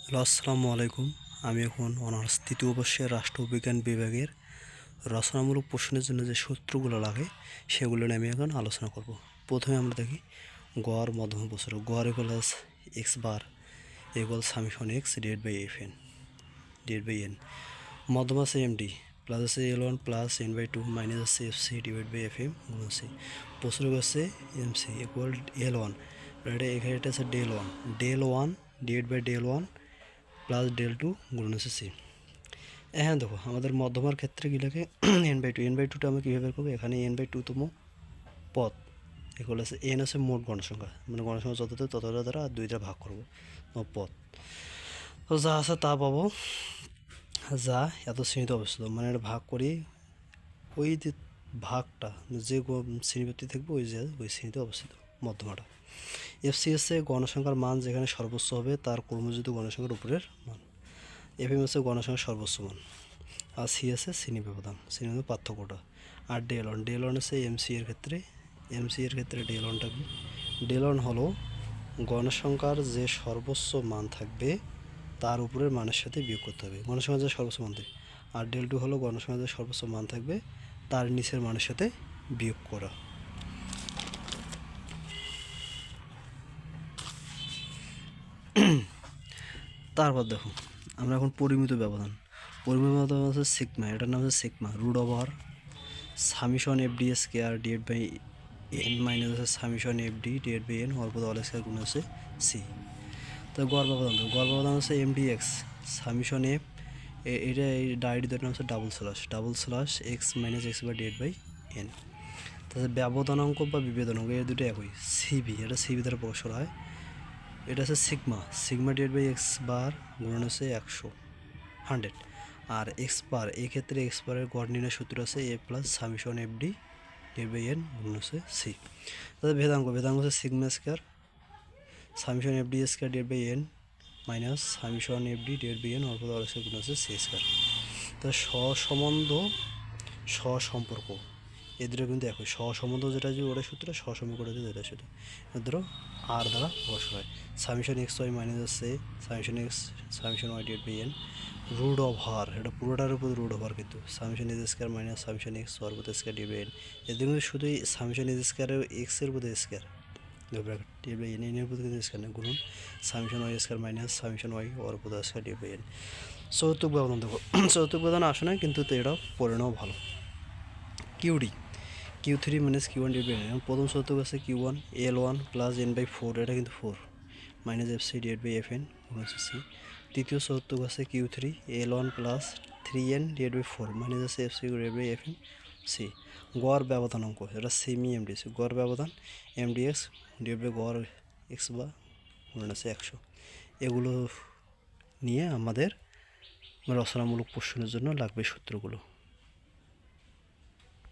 Hello, আসসালামু আলাইকুম। আমি এখন অনার্স তৃতীয় বর্ষের রাষ্ট্রবিজ্ঞান বিভাগের রচনামূলক প্রশ্নের জন্য যে সূত্রগুলো লাগে সেগুলো নিয়ে আমি এখন আলোচনা করব। প্রথমে আমরা দেখি গড় মধ্যম প্রসারণ। গড় equals X bar equal summation X divide by N. মধ্যম আছে এমডি প্লাস আছে L one plus N by two minus আছে F C divide by F M গুণ সি। প্রসারক আছে M C equal L one, এখানে এটা আছে del one divide by del one plus del two গুণ আছে সি। হ্যাঁ দেখো, আমাদের মধ্যমার ক্ষেত্রে কী লাগে এন বাই টুটা আমরা কীভাবে বের করবো? এখানে এন বাই টুতম পদ এগুলো আছে, এন আছে মোট গণসংখ্যা, মানে গণসংখ্যা যতটা ততটা দ্বারা আর দুইটা ভাগ করবো পদ। তো যা আছে তা পাবো, যা এত শ্রেণীতে অবস্থিত, মানে এটা ভাগ করি ওই যে ভাগটা যে শ্রেণীবৃত্তি থাকবে ওই শ্রেণীতে অবস্থিত মধ্যমাটা। এফসি হচ্ছে গণসংখ্যার মান যেখানে সর্বোচ্চ হবে তার ক্রমযুক্ত গণসংখ্যার উপরের মান। এফএম হচ্ছে গণসংখ্যার সর্বোচ্চ মান। আর সি আছে শ্রেণী ব্যবধান, শ্রেণী পার্থক্যটা। আর ডেল ওয়ান হচ্ছে এমসি এর ক্ষেত্রে ডেল ওয়ানটা কি? ডেল ওয়ান হলো গণসংখ্যার যে সর্বোচ্চ মান থাকবে তার উপরের মানের সাথে বিয়োগ করতে হবে, গণসংখ্যার যে সর্বোচ্চ মান থাকবে। আর ডেল টু হলো গণসংখ্যার যে সর্বোচ্চ মান থাকবে তার নিচের মানের সাথে বিয়োগ করা। তারপর দেখো, আমরা এখন পরিমিত ব্যবধান হচ্ছে সিগমা, এটার নাম হচ্ছে sigma root over summation F D square divide by N minus হচ্ছে summation F D divide by N অল্প অল স্কোয়ার গুণ হচ্ছে সি। তো গড় ব্যবধান হচ্ছে M D X summation F, এটা এই ডাইরিটার নাম হচ্ছে double slash X minus X by divide by N. তাছাড়া ব্যবধানাঙ্ক বা বিভেদনাঙ্ক এই দুটো একই। সিবি, এটা সিবি দ্বারা প্রকাশ করা হয়। এটা হচ্ছে sigma divide by x bar গুণন হচ্ছে 100। আর এক্স বার, এই ক্ষেত্রে এক্স বারের গড় নির্ণয়ের সূত্র আছে A plus summation F D divide by N গুণ হচ্ছে সি। তাহলে ভেদাঙ্ক হচ্ছে sigma square summation F D square divide by N minus summation F D divide by N অল্প অল স্কোয়ার গুণ হচ্ছে সি স্কোয়ার। তাহলে সসম্বন্ধ সসম্পর্ক এদের কিন্তু একই। সসম্বন্ধ যেটা যে ওটা সূত্র, সসম্পর্কটা যে যেটা সূত্র, ধরো আর দ্বারা প্রকাশ হয়। সামিশন এক্স ওয়াই মাইনাস আছে summation y divide by n root over, এটা পুরোটার উপর রুট ওভার, কিন্তু summation x square minus summation x ওয়ার উপর স্কোয়ার ডিভাইড বাই এন। এদের মধ্যে শুধু সামিশন এজ স্কোয়ারের এক্সের উপর square bracket divide by n, এনের উপর কিন্তু স্কোয়ার নেই, গুণন summation y square minus summation y ওয়ার উপর স্কোয়ার ডিভাইড বাই এন। চতুর্থ ব্যবধান দেখো, চতুর্থ ব্যবধান আসে না, কিন্তু এটা পড়ে নেওয়া ভালো। কিউ3 minus Q one divide by N. প্রথম শর্ত আছে Q one L one plus N by four, এটা কিন্তু 4 minus F C divide by F N হচ্ছে সি। তৃতীয় শর্ত আছে কিউ3 L one plus 3n divide by four minus আছে F C divide by F N C. গড় ব্যবধান অঙ্ক, এটা সেমি এমডিএক্স, গড় ব্যবধান এমডিএক্স ডিভাইড বাই গড় এক্স বা গুণন আছে 100। এগুলো নিয়ে আমাদের রচনামূলক প্রশ্নের জন্য লাগবে সূত্রগুলো।